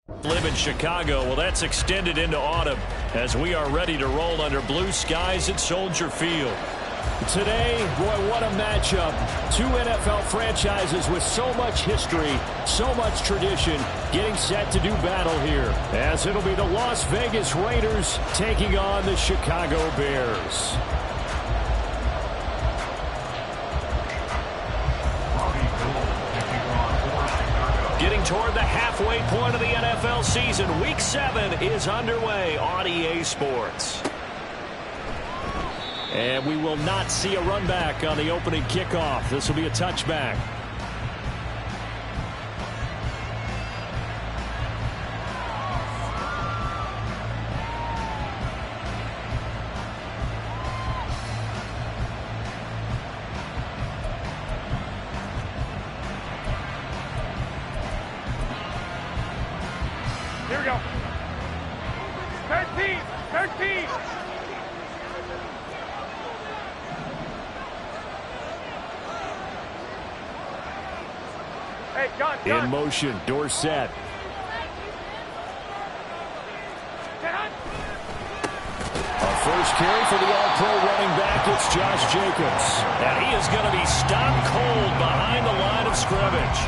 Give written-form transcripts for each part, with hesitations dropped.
Live in Chicago. Well, that's extended into autumn as we are ready to roll under blue skies at Soldier Field. Today, boy, what a matchup. Two NFL franchises with so much history, so much tradition, getting set to do battle here, as it'll be the Las Vegas Raiders taking on the Chicago Bears. Getting toward the halfway point of the NFL season, Week 7 is underway on EA Sports. And we will not see a run back on the opening kickoff. This will be a touchback. Here we go. 13. Hey, John. In motion, Dorsett. A first carry for the All-Pro running back, it's Josh Jacobs. And he is going to be stopped cold behind the line of scrimmage.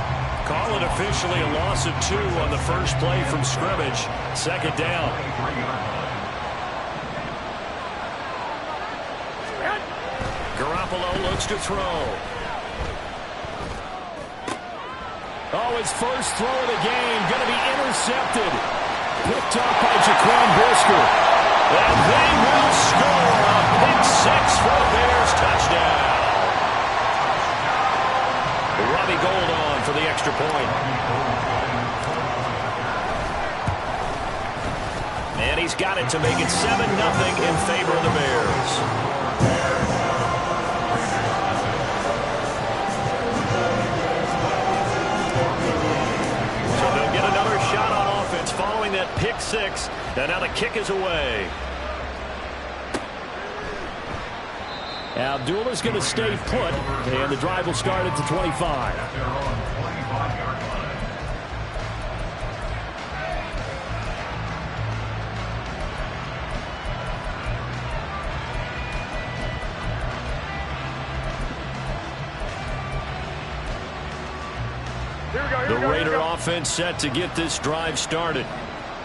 Call it officially a loss of 2 on the first play from scrimmage. Second down. Garoppolo looks to throw. Oh, his first throw of the game going to be intercepted. Picked up by Jaquan Brisker. And they will score a pick 6 for the Bears touchdown. Robbie Gould on for the extra point. And he's got it to make it 7-0 in favor of the Bears. So they'll get another shot on offense following that pick 6. And now the kick is away. Abdullah's going to stay put, and the drive will start at the 25. The Raider offense set to get this drive started.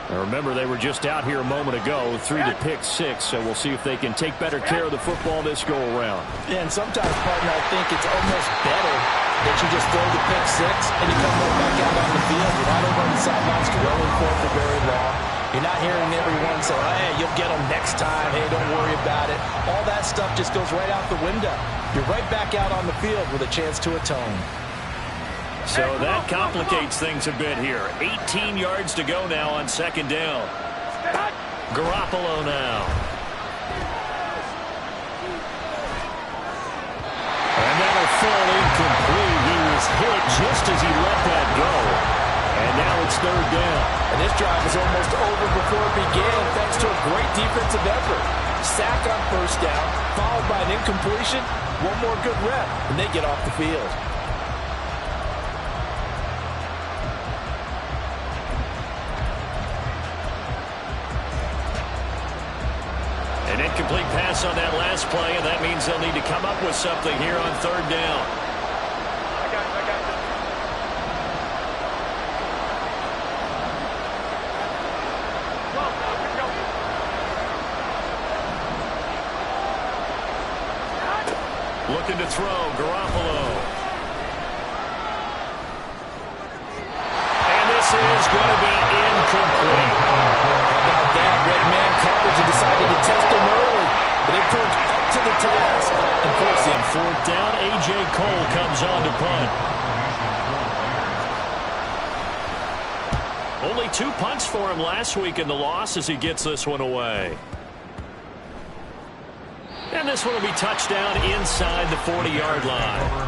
Now remember, they were just out here a moment ago through the pick 6, so we'll see if they can take better care of the football this go-around. Yeah, and sometimes, partner, I think it's almost better that you just throw the pick 6 and you come right back out on the field. You're not over on the sidelines dwelling for very long. You're not hearing everyone say, hey, you'll get them next time. Hey, don't worry about it. All that stuff just goes right out the window. You're right back out on the field with a chance to atone. So that complicates things a bit here. 18 yards to go now on second down. Garoppolo now. And that'll fall incomplete. He was hit just as he let that go. And now it's third down. And this drive is almost over before it began thanks to a great defensive effort. Sack on first down, followed by an incompletion. One more good rep, and they get off the field. An incomplete pass on that last play, and that means they'll need to come up with something here on third down. I got you. Looking to throw, Garoppolo. And this is going to be incomplete. About that, red man coverage and decided to test him early, but they proved up to the task. And forcing fourth down, A.J. Cole comes on to punt. Only 2 punts for him last week in the loss as he gets this one away. And this one will be touchdown inside the 40-yard line.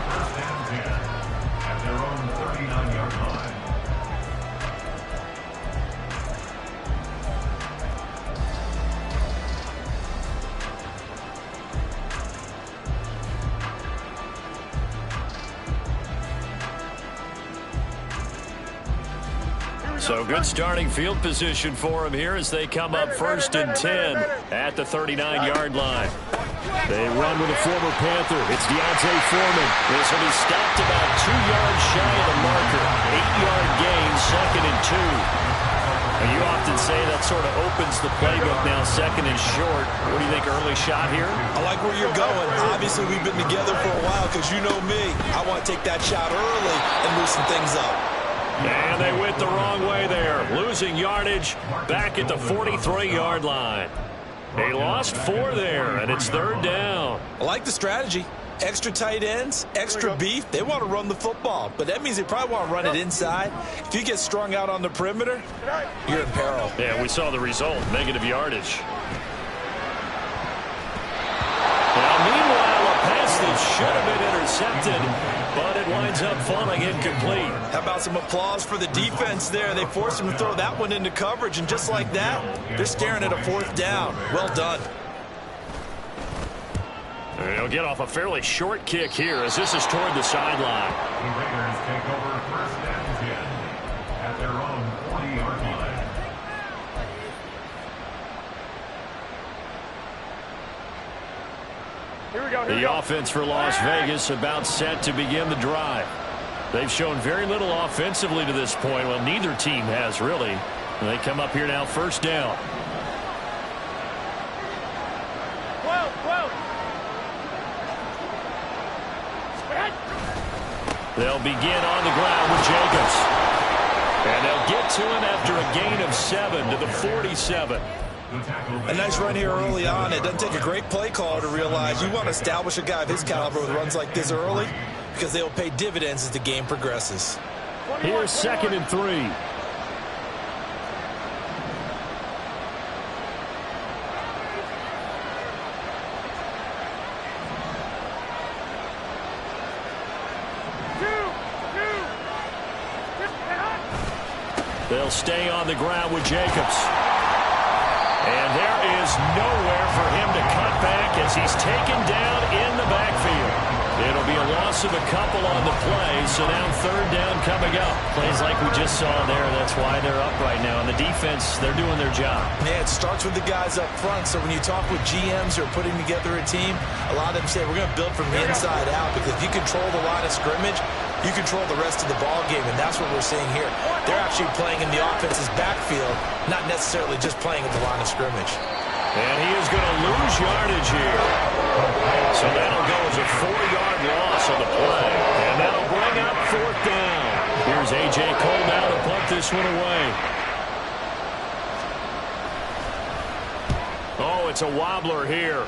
So good starting field position for him here as they come up 1st and 10 at the 39-yard line. They run with a former Panther. It's D'Onta Foreman. This will be stopped about 2 yards shy of the marker. 8-yard gain, 2nd and 2. And you often say that sort of opens the playbook now, 2nd and short. What do you think, early shot here? I like where you're going. Obviously, we've been together for a while because you know me. I want to take that shot early and loosen things up. And they went the wrong way there. Losing yardage back at the 43-yard line. They lost 4 there, and it's 3rd down. I like the strategy. Extra tight ends, extra beef. They want to run the football, but that means they probably want to run it inside. If you get strung out on the perimeter, you're in peril. Yeah, we saw the result, negative yardage. Now, meanwhile, a pass that should have been intercepted, but it winds up falling incomplete. How about some applause for the defense there? They forced him to throw that one into coverage, and just like that, they're staring at a 4th down. Well done. They'll get off a fairly short kick here as this is toward the sideline. The Raiders take over 1st and 10 at their own 40-yard line. Here we go. The offense for Las Vegas about set to begin the drive. They've shown very little offensively to this point. Well, neither team has really. And they come up here now 1st down. 12. They'll begin on the ground with Jacobs. And they'll get to him after a gain of 7 to the 47. A nice run here early on. It doesn't take a great play caller to realize you want to establish a guy of his caliber with runs like this early because they will pay dividends as the game progresses. Here's 2nd and 3. They'll stay on the ground with Jacobs. And there is nowhere for him to cut back as he's taken down in the backfield. It'll be a loss of a couple on the play, so now 3rd down coming up. Plays like we just saw there, that's why they're up right now. And the defense, they're doing their job. Yeah, it starts with the guys up front, so when you talk with GMs who are putting together a team, a lot of them say we're going to build from the inside out because if you control the line of scrimmage, you control the rest of the ball game, and that's what we're seeing here. They're actually playing in the offense's backfield, not necessarily just playing at the line of scrimmage. And he is going to lose yardage here. So that'll go as a 4-yard loss on the play. And that'll bring up 4th down. Here's A.J. Cole now to punt this one away. Oh, it's a wobbler here.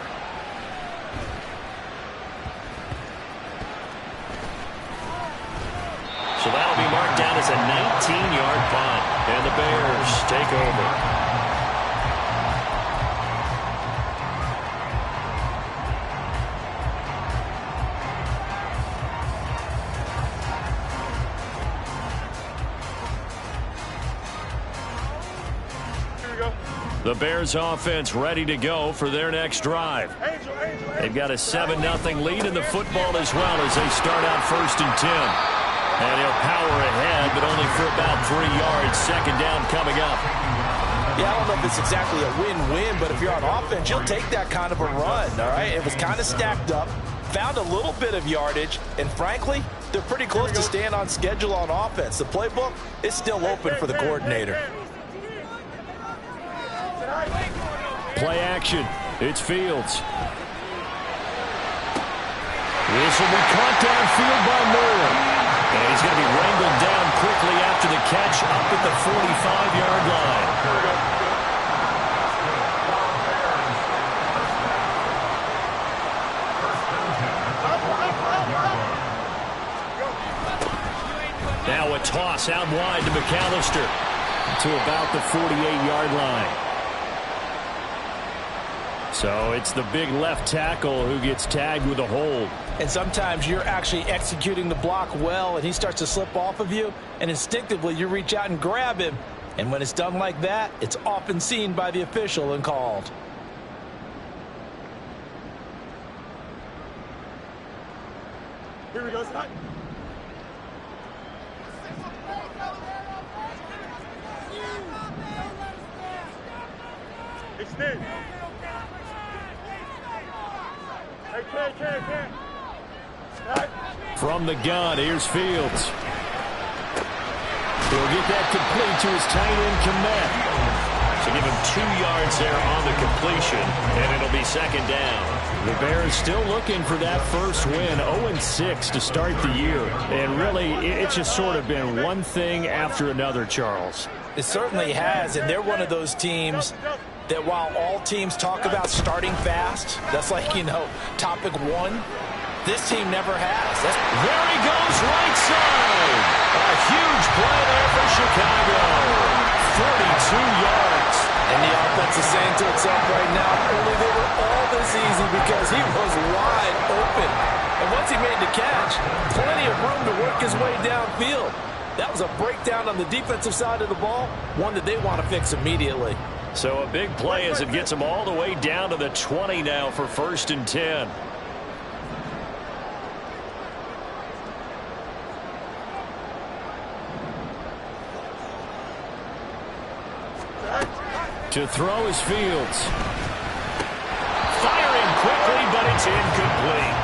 So that'll be marked down as a 19-yard punt. And the Bears take over. The Bears offense ready to go for their next drive. They've got a 7-0 lead in the football as well as they start out 1st and 10. And he'll power ahead, but only for about 3 yards. 2nd down coming up. Yeah, I don't know if it's exactly a win-win, but if you're on offense, you'll take that kind of a run, all right? It was kind of stacked up, found a little bit of yardage, and frankly, they're pretty close to staying on schedule on offense. The playbook is still open for the coordinator. Play action. It's Fields. This will be caught downfield by Moore. And he's going to be wrangled down quickly after the catch up at the 45-yard line. Now a toss out wide to McAllister to about the 48-yard line. So it's the big left tackle who gets tagged with a hold. And sometimes you're actually executing the block well, and he starts to slip off of you, and instinctively you reach out and grab him. And when it's done like that, it's often seen by the official and called. Here we go, son. Extend. Hey, can't. From the gun, here's Fields. He'll get that complete to his tight end, Kmet. So give him 2 yards there on the completion, and it'll be second down. The Bears still looking for that first win, 0-6 to start the year. And really, it's just sort of been one thing after another, Charles. It certainly has, and they're one of those teams that while all teams talk about starting fast, that's like, topic one, this team never has. There he goes, right side. A huge play there for Chicago. 42 yards. And the offense is saying to itself right now, only they were all this easy because he was wide open. And once he made the catch, plenty of room to work his way downfield. That was a breakdown on the defensive side of the ball, one that they want to fix immediately. So a big play as it gets them all the way down to the 20 now for 1st and 10. To throw is Fields. Firing quickly, but it's incomplete.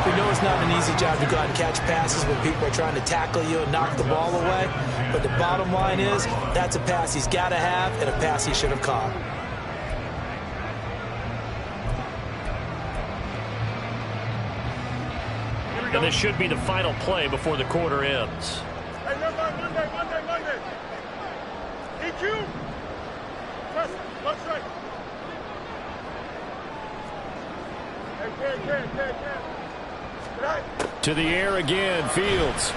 We know it's not an easy job to go out and catch passes when people are trying to tackle you and knock the ball away. But the bottom line is, that's a pass he's got to have and a pass he should have caught. And this should be the final play before the quarter ends. Hey, Monday. EQ. Press, left strike. Hey, can't. To the air again, Fields.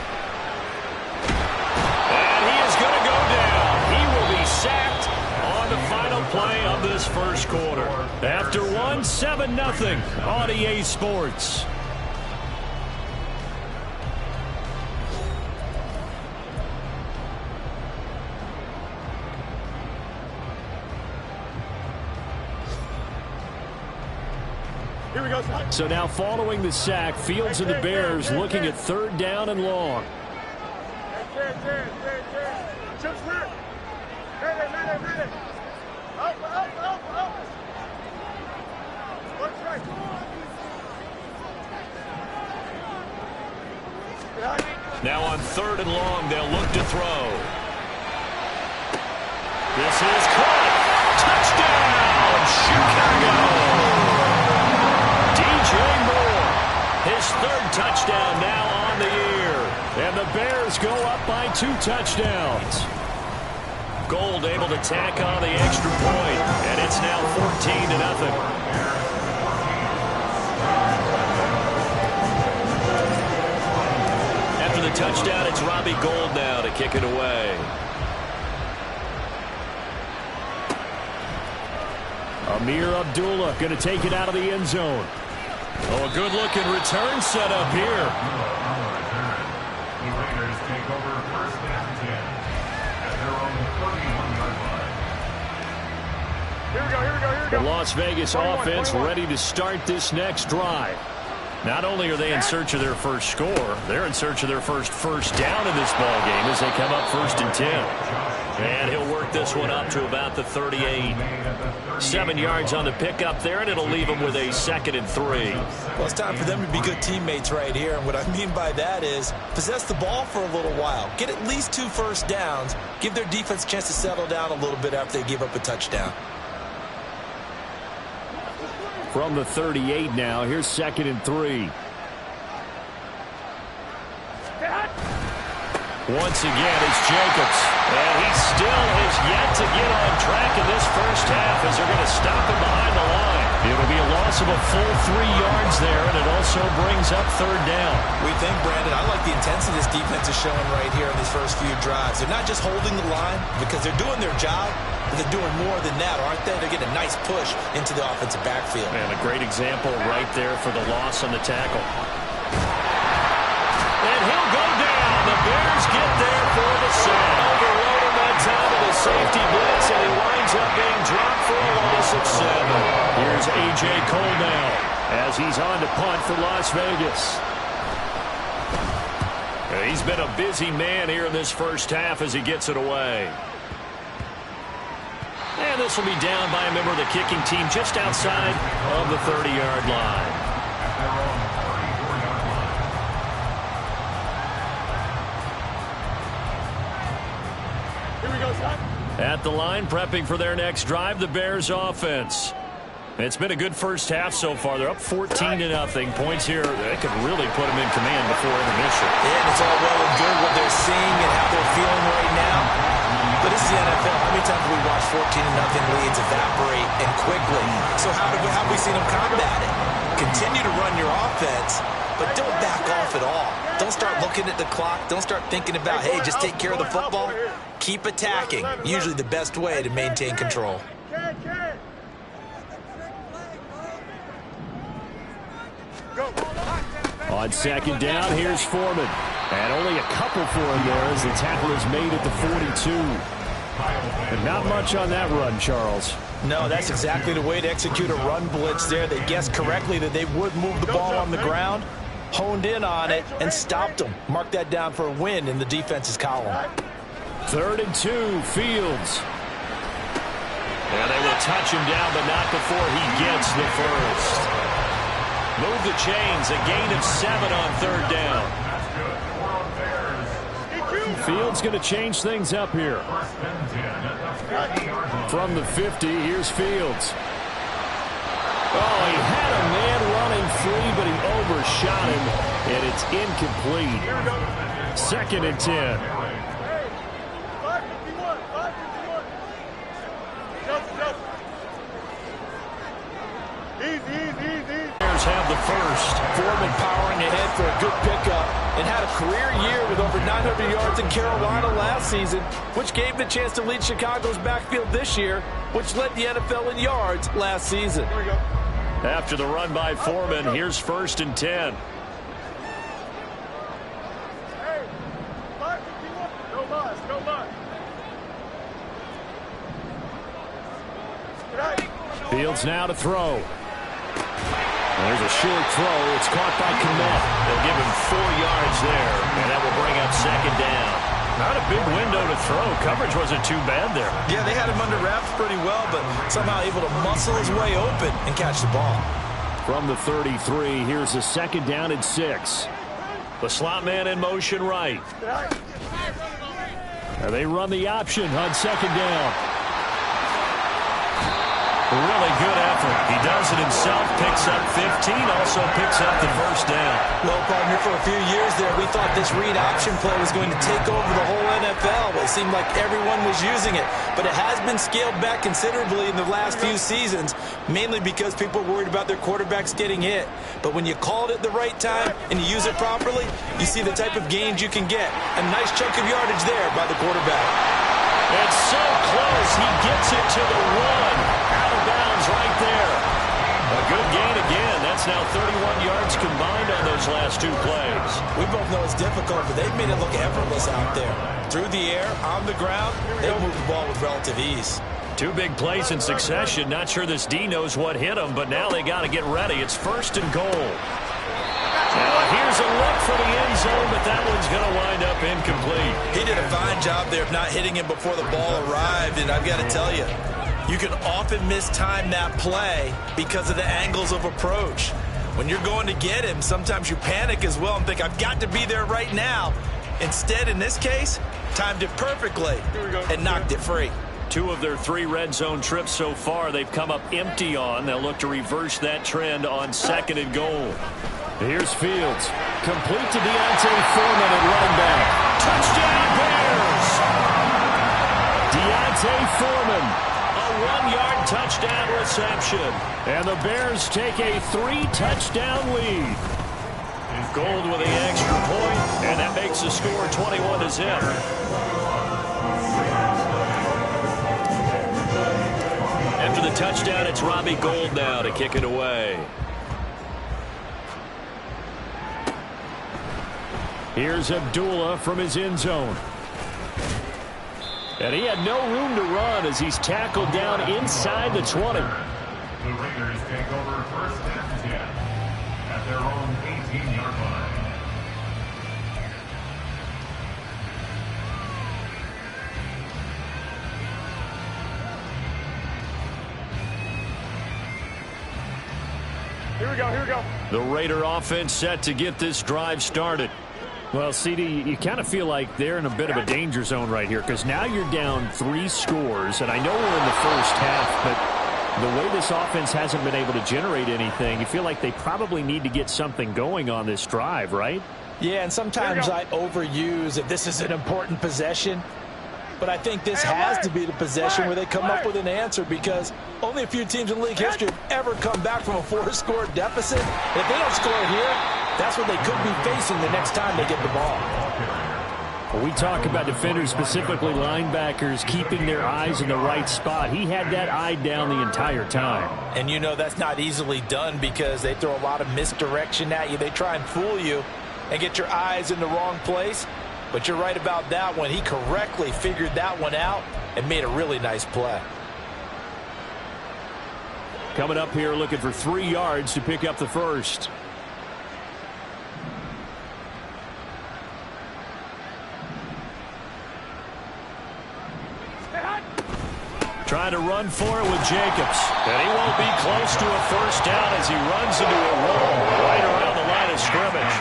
And he is going to go down. He will be sacked on the final play of this first quarter. After 7-0 on EA Sports. Here we go. So now following the sack, Fields and the Bears looking at 3rd down and long. Can't. Chips clear. Minute. Up. Left strike. Now on 3rd and long, they'll look to throw. This is caught. Touchdown, Chicago. His 3rd touchdown now on the year. And the Bears go up by 2 touchdowns. Gold able to tack on the extra point. And it's now 14-0. After the touchdown, it's Robbie Gould now to kick it away. Amir Abdullah going to take it out of the end zone. Oh, a good-looking return set up here. The Raiders take over 1st and 10 at their own 31-yard line. Here we go. The Las Vegas offense ready to start this next drive. Not only are they in search of their first score, they're in search of their first down in this ball game as they come up 1st and 10. And he'll work this one up to about the 38. 7 yards on the pickup there, and it'll leave them with a 2nd and 3. Well, it's time for them to be good teammates right here. And what I mean by that is possess the ball for a little while. Get at least 2 first downs. Give their defense a chance to settle down a little bit after they give up a touchdown. From the 38 now, here's 2nd and 3. Once again, it's Jacobs. And he still has yet to get on track in this first half as they're going to stop him behind the line. It'll be a loss of a full 3 yards there, and it also brings up 3rd down. We think, Brandon, I like the intensity this defense is showing right here in these first few drives. They're not just holding the line because they're doing their job, but they're doing more than that, aren't they? They're getting a nice push into the offensive backfield. And a great example right there for the loss on the tackle. And he'll go down. The Bears get there for the sack. Overrode him that time of the safety blitz, and he winds up being dropped for a loss of 7. Here's A.J. Cole now as he's on to punt for Las Vegas. He's been a busy man here in this first half as he gets it away. And this will be down by a member of the kicking team just outside of the 30-yard line. Here we go, son. At the line, prepping for their next drive, the Bears offense. It's been a good first half so far. They're up 14-0. Points here, they could really put them in command before intermission. Yeah, and it's all well and good what they're seeing and how they're feeling right now. But this is the NFL. How many times have we watched 14-0 leads evaporate and quickly? So how have we seen them combat it? Continue to run your offense, but don't back off at all. Don't start looking at the clock. Don't start thinking about, hey, just take care of the football. Keep attacking. Usually the best way to maintain control. On second down, here's Foreman. And only a couple for him there as the tackle is made at the 42. And not much on that run, Charles. No, that's exactly the way to execute a run blitz there. They guessed correctly that they would move the ball on the ground, honed in on it, and stopped them. Mark that down for a win in the defense's column. 3rd and 2, Fields. And they will touch him down, but not before he gets the first. Move the chains, a gain of 7 on 3rd down. Fields going to change things up here. From the 50, here's Fields. Oh, he had a man running free, but he overshot him, and it's incomplete. 2nd and 10. Bears have the first. Foreman powering ahead for a good pickup and had a career year with over 900 yards in Carolina last season, which gave him the chance to lead Chicago's backfield this year, which led the NFL in yards last season. Here we go. After the run by Foreman, here's 1st and 10. Hey, 551. No loss, no loss. Fields now to throw. There's a short throw. It's caught by Kmet. They'll give him 4 yards there, and that will bring up 2nd down. Not a big window to throw. Coverage wasn't too bad there. Yeah, they had him under wraps pretty well, but somehow able to muscle his way open and catch the ball. From the 33, here's a 2nd down and 6. The slot man in motion right. And they run the option on 2nd down. Really good effort. He does it himself, picks up 15, also picks up the 1st down. Well, partner, for a few years there, we thought this read option play was going to take over the whole NFL. It seemed like everyone was using it, but it has been scaled back considerably in the last few seasons, mainly because people are worried about their quarterbacks getting hit. But when you call it at the right time and you use it properly, you see the type of gains you can get. A nice chunk of yardage there by the quarterback. It's so close. He gets it to the 1. Out of bounds right there. A good gain again. That's now 31 yards combined on those last 2 plays. We both know it's difficult, but they've made it look effortless out there. Through the air, on the ground, they've moved the ball with relative ease. 2 big plays in succession. Not sure this D knows what hit him, but now they got to get ready. It's 1st and goal. Now here's a look for the end zone, but that one's going to wind up incomplete. He did a fine job there of not hitting him before the ball arrived, and I've got to tell you, you can often mistime that play because of the angles of approach. When you're going to get him, sometimes you panic as well and think, I've got to be there right now. Instead, in this case, timed it perfectly and knocked it free. 2 of their 3 red zone trips so far, they've come up empty on. They'll look to reverse that trend on 2nd and goal. Here's Fields. Complete to Deontay Foreman at running back. Touchdown Bears! Deontay Foreman, a 1-yard touchdown reception. And the Bears take a 3-touchdown lead. Gold with the extra point, and that makes the score 21-0. After the touchdown, it's Robbie Gould now to kick it away. Here's Abdullah from his end zone. And he had no room to run as he's tackled down inside the 20. The Raiders take over 1st and 10 at their own 18-yard line. Here we go, here we go. The Raider offense set to get this drive started. Well, CD, you kind of feel like they're in a bit of a danger zone right here because now you're down 3 scores, and I know we're in the first half, but the way this offense hasn't been able to generate anything, you feel like they probably need to get something going on this drive, right? Yeah, and sometimes I overuse if this is an important possession. But I think this has to be the possession where they come up with an answer because only a few teams in league history have ever come back from a 4-score deficit. If they don't score here, that's what they could be facing the next time they get the ball. Well, we talk about defenders, specifically linebackers, keeping their eyes in the right spot. He had that eye down the entire time. And you know that's not easily done because they throw a lot of misdirection at you. They try and fool you and get your eyes in the wrong place. But you're right about that one. He correctly figured that one out and made a really nice play. Coming up here looking for 3 yards to pick up the first. Trying to run for it with Jacobs. And he won't be close to a first down as he runs into a wall right around the line of scrimmage.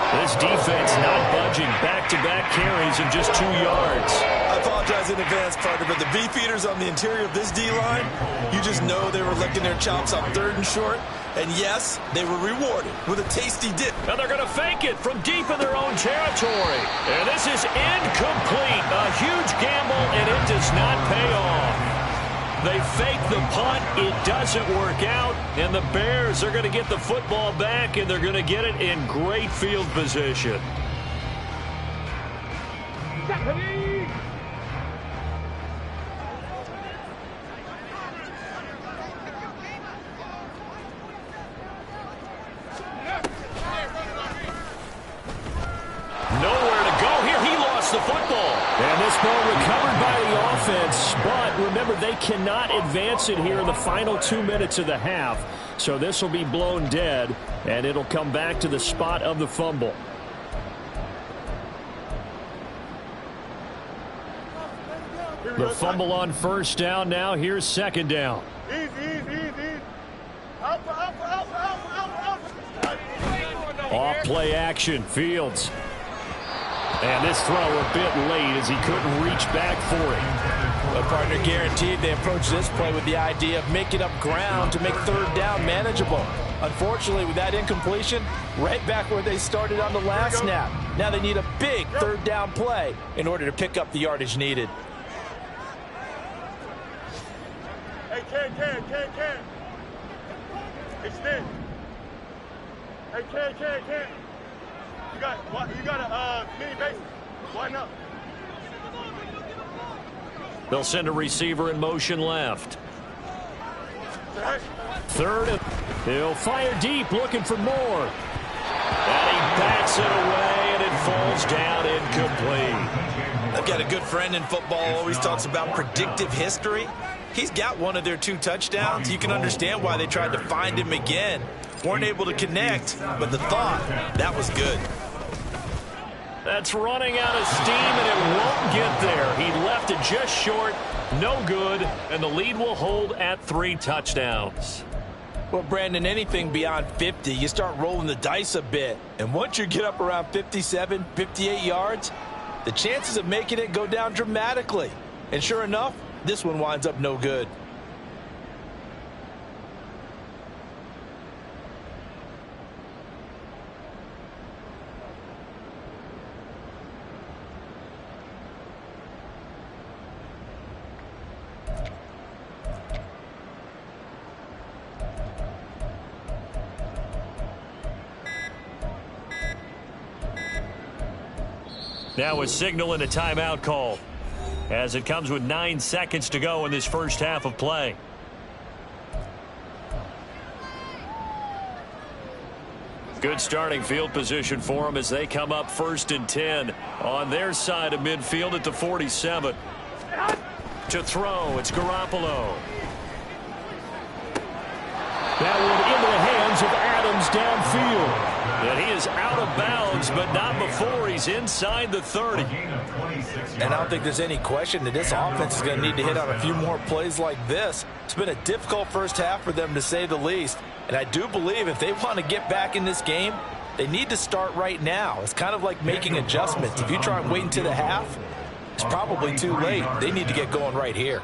This defense not budging. Back-to-back carries in just 2 yards. I apologize in advance, partner, but the beefeaters on the interior of this D-line, you just know they were licking their chops on 3rd and short. And yes, they were rewarded with a tasty dip. Now they're going to fake it from deep in their own territory. And this is incomplete. A huge gamble, and it does not pay off. They fake the punt. It doesn't work out. And the Bears are going to get the football back, and they're going to get it in great field position. Nowhere to go here. He lost the football. And this ball recovered by the offense. But remember, they cannot advance it here in the final 2 minutes of the half. So this will be blown dead, and it'll come back to the spot of the fumble. The fumble on first down now. Here's second down. Easy, easy, easy. Out. Off play action. Fields. And this throw a bit late as he couldn't reach back for it. But partner, guaranteed they approach this play with the idea of making up ground to make 3rd down manageable. Unfortunately, with that incompletion, right back where they started on the last snap. Now they need a big 3rd down play in order to pick up the yardage needed. Hey, Ken. Extend. Hey, Ken. You got a mini base. Why not? They'll send a receiver in motion left. Third. He'll fire deep, looking for more. And he bats it away, and it falls down incomplete. I've got a good friend in football, always talks about predictive history. He's got one of their 2 touchdowns. You can understand why they tried to find him again. Weren't able to connect, but the thought, that was good. That's running out of steam, and it won't get there. He left it just short, no good, and the lead will hold at 3 touchdowns. Well, Brandon, anything beyond 50, you start rolling the dice a bit. And once you get up around 57, 58 yards, the chances of making it go down dramatically. And sure enough, this one winds up no good. Now a signal and a timeout call as it comes with 9 seconds to go in this first half of play. Good starting field position for them as they come up 1st and 10 on their side of midfield at the 47. To throw, it's Garoppolo. That one into the hands of Adams downfield. And And he is out of bounds, but not before he's inside the 30. And I don't think there's any question that this offense is going to need to hit on a few more plays like this. It's been a difficult first half for them, to say the least. And I do believe if they want to get back in this game, they need to start right now. It's kind of like making adjustments. If you try and wait until the half, it's probably too late. They need to get going right here.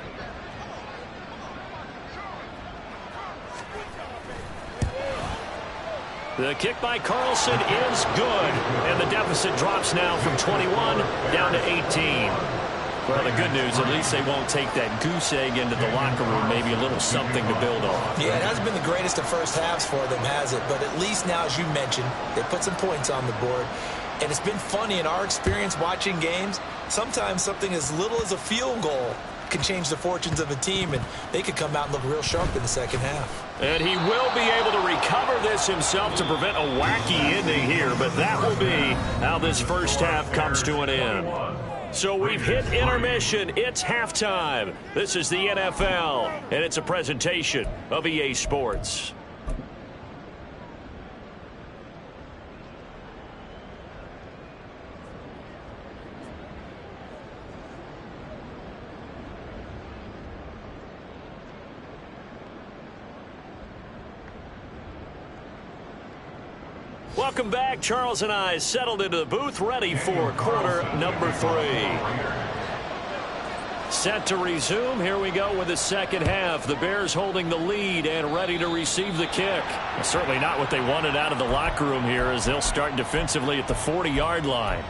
The kick by Carlson is good. And the deficit drops now from 21 down to 18. Well, the good news, at least they won't take that goose egg into the locker room. Maybe a little something to build on. Yeah, it hasn't been the greatest of first halves for them, has it? But at least now, as you mentioned, they put some points on the board. And it's been funny in our experience watching games. Sometimes something as little as a field goal can change the fortunes of a team, and they could come out and look real sharp in the second half. And he will be able to recover this himself to prevent a wacky ending here, but that will be how this first half comes to an end. So we've hit intermission. It's halftime. This is the NFL, and it's a presentation of EA Sports. Welcome back. Charles and I settled into the booth, ready for quarter number 3. Set to resume. Here we go with the second half. The Bears holding the lead and ready to receive the kick. Certainly not what they wanted out of the locker room here, as they'll start defensively at the 40-yard line.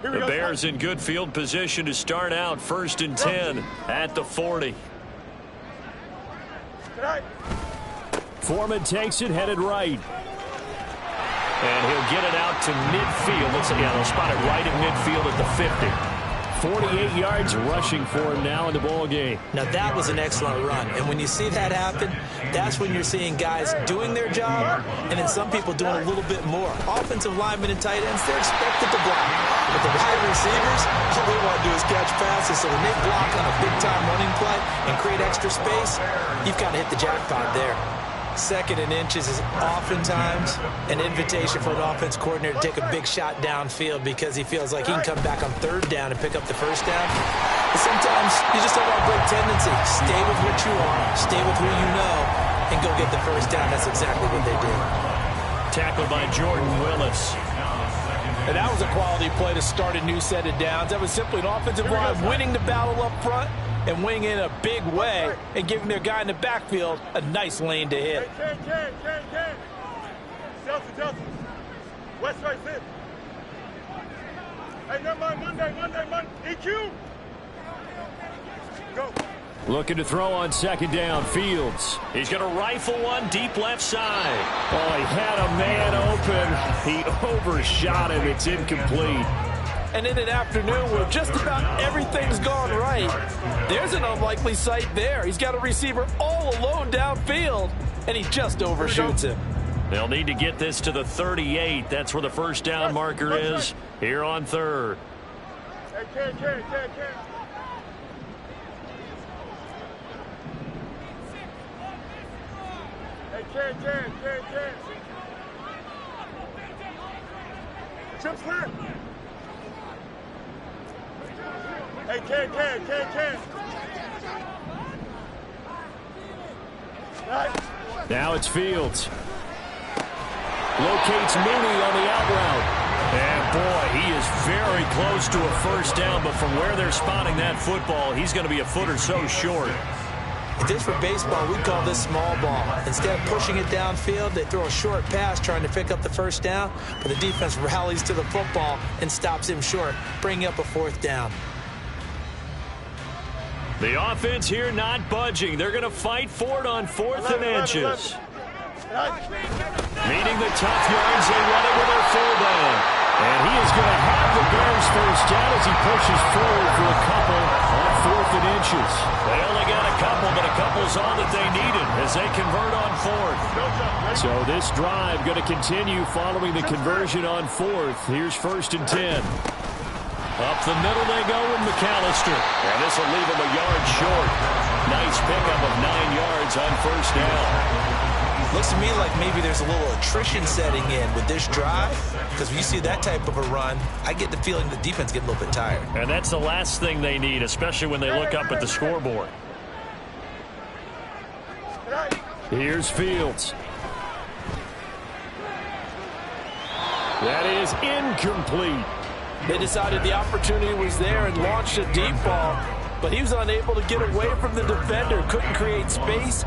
The Bears in good field position to start out 1st and 10 at the 40. Foreman takes it, headed right. And he'll get it out to midfield. They'll spot it right at midfield at the 50. 48 yards rushing for him now in the ball game. Now, that was an excellent run. And when you see that happen, that's when you're seeing guys doing their job and then some people doing a little bit more. Offensive linemen and tight ends, they're expected to block. But the wide receivers, all they want to do is catch passes. So when they block on a big-time running play and create extra space, you've got to hit the jackpot there. 2nd and inches is oftentimes an invitation for an offense coordinator to take a big shot downfield because he feels like he can come back on 3rd down and pick up the 1st down. But sometimes you just don't want a great tendency. Stay with what you are, stay with who you know, and go get the 1st down. That's exactly what they did. Tackled by Jordan Willis. And that was a quality play to start a new set of downs. That was simply an offensive line winning the battle up front and winning in a big way and giving their guy in the backfield a nice lane to hit. Delta. West right there. Hey, never mind. Monday. EQ. Go. Looking to throw on 2nd down. Fields. He's going to rifle one deep left side. Oh, he had a man open. He overshot him. It's incomplete. And in an afternoon where just about everything's gone right, there's an unlikely sight there. He's got a receiver all alone downfield, and he just overshoots him. They'll need to get this to the 38. That's where the 1st down marker is here on 3rd. Hey, Ken. Hey, Ken. Chips left. Hey, Ken. Now it's Fields. Locates Mooney on the out route. And, boy, he is very close to a 1st down, but from where they're spotting that football, he's going to be a foot or so short. If this were baseball, we'd call this small ball. Instead of pushing it downfield, they throw a short pass trying to pick up the 1st down, but the defense rallies to the football and stops him short, bringing up a 4th down. The offense here not budging. They're going to fight for it on 4th and inches. Meeting the tough yards, they run it with their fullback. And he is going to have the Bears 1st down as he pushes forward for a couple on 4th and inches. They only got a couple, but a couple's all that they needed as they convert on 4th. So this drive going to continue following the conversion on 4th. Here's 1st and 10. Up the middle they go with McAllister. And this will leave him a yard short. nice pickup of 9 yards on first down. Looks to me like maybe there's a little attrition setting in with this drive, because when you see that type of a run, I get the feeling the defense getting a little bit tired. And that's the last thing they need, especially when they look up at the scoreboard. Here's Fields. That is incomplete. They decided the opportunity was there and launched a deep ball, but he was unable to get away from the defender, couldn't create space.